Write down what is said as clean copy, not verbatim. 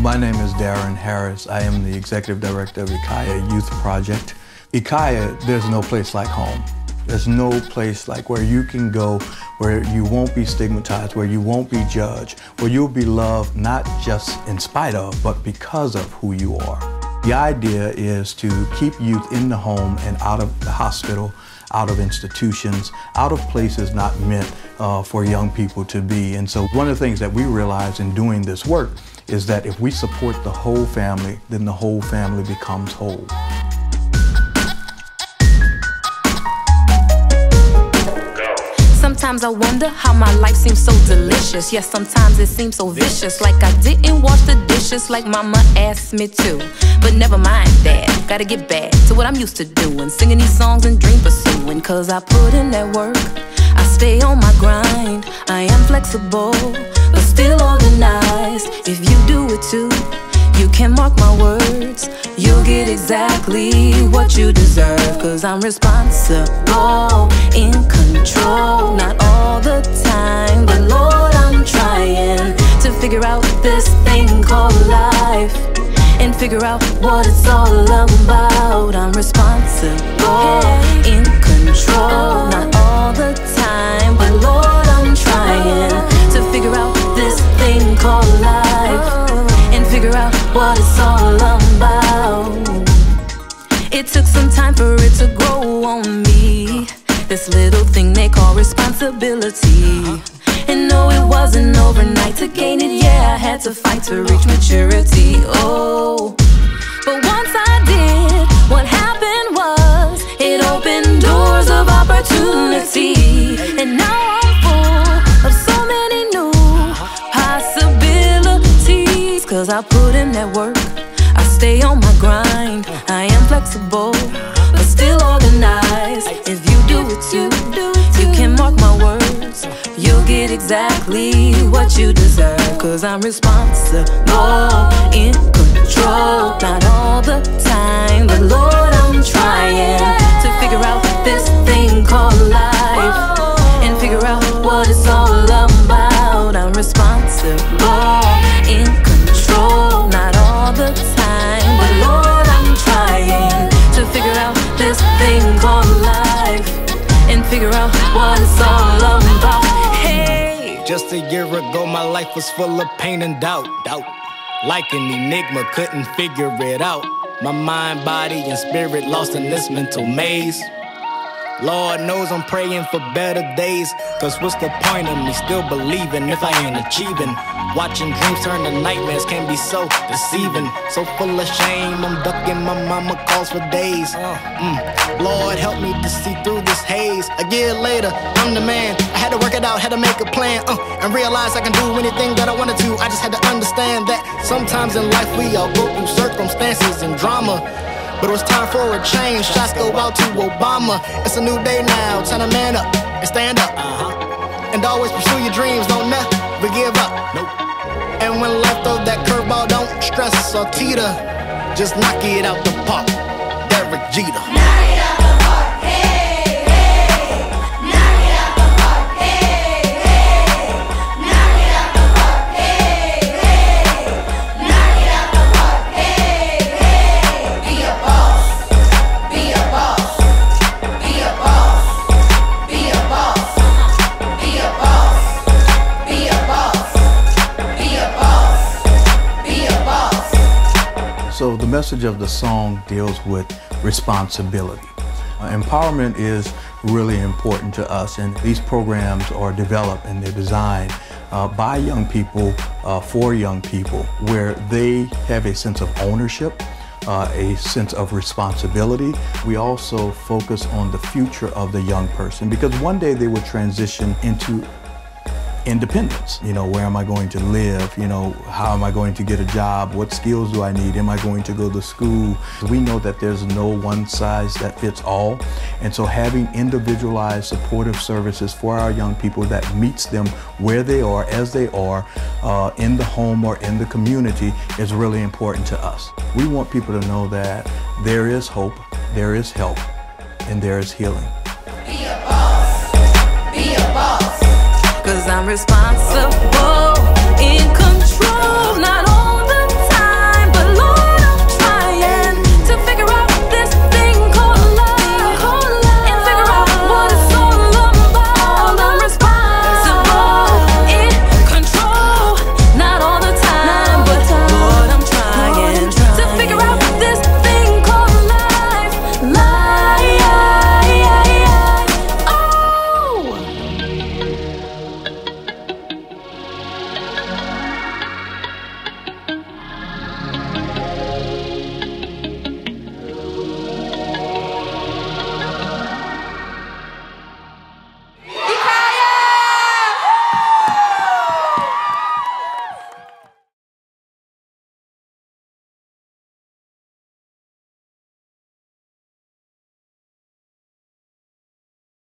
My name is Darren Harris. I am the Executive Director of Ekhaya Youth Project. Ekhaya, there's no place like home. There's no place like where you can go, where you won't be stigmatized, where you won't be judged, where you'll be loved not just in spite of, but because of who you are. The idea is to keep youth in the home and out of the hospital, out of institutions, out of places not meant for young people to be. And so one of the things that we realize in doing this work is that if we support the whole family, then the whole family becomes whole. Sometimes I wonder how my life seems so delicious. Yes, sometimes it seems so vicious, like I didn't wash the dishes like mama asked me to. But never mind that, gotta get back to what I'm used to doing, singing these songs and dream pursuing. Cause I put in that work, I stay on my grind. I am flexible, but still organized. If you do it too, you can mark my words, you'll get exactly what you deserve. Cause I'm responsible, in control, not all the time, but Lord, I'm trying to figure out this thing called life and figure out what it's all about. I'm responsible, in control, not all the time, but Lord, I'm trying to figure out this thing called life and figure out what it's all about. It took some time for it to grow on me, this little thing they call responsibility. And no, it wasn't overnight to gain it. Yeah, I had to fight to reach maturity. Oh, but once I did, what happened was it opened doors of opportunity. And now I'm full of so many new possibilities. Cause I put in that work, I stay on my grind. I am flexible, but still organized. If you do it too, you can mark my words, you'll get exactly what you deserve. Cause I'm responsible, in control, not all the time, but Lord, I'm trying to figure out this thing called life and figure out what it's all about. I'm responsible, in control, not all the time, but Lord, I'm trying to figure out this thing called life and figure out what it's all about. Hey, just a year ago my life was full of pain and doubt. Like an enigma, couldn't figure it out. My mind, body, and spirit lost in this mental maze. Lord knows I'm praying for better days. Cause what's the point of me still believing if I ain't achieving? Watching dreams turn to nightmares can be so deceiving. So full of shame, I'm ducking my mama calls for days. Lord help me to see through this haze. A year later, I'm the man. I had to work it out, had to make a plan, and realize I can do anything that I wanted to. I just had to understand that sometimes in life we all go through circumstances and drama. But it was time for a change, shots go out to Obama. It's a new day now, time to man up and stand up. And always pursue your dreams, don't never give up. And when life throws that curveball, don't stress or teeter. Just knock it out the park, Derek Jeter. So the message of the song deals with responsibility. Empowerment is really important to us, and these programs are developed and they're designed by young people, for young people, where they have a sense of ownership, a sense of responsibility. We also focus on the future of the young person, because one day they will transition into independence. You know, where am I going to live? You know, how am I going to get a job? What skills do I need? Am I going to go to school? We know that there's no one size that fits all. And so having individualized supportive services for our young people that meets them where they are, as they are, in the home or in the community is really important to us. We want people to know that there is hope, there is help, and there is healing. Be a boss, be a boss. 'Cause I'm responsible in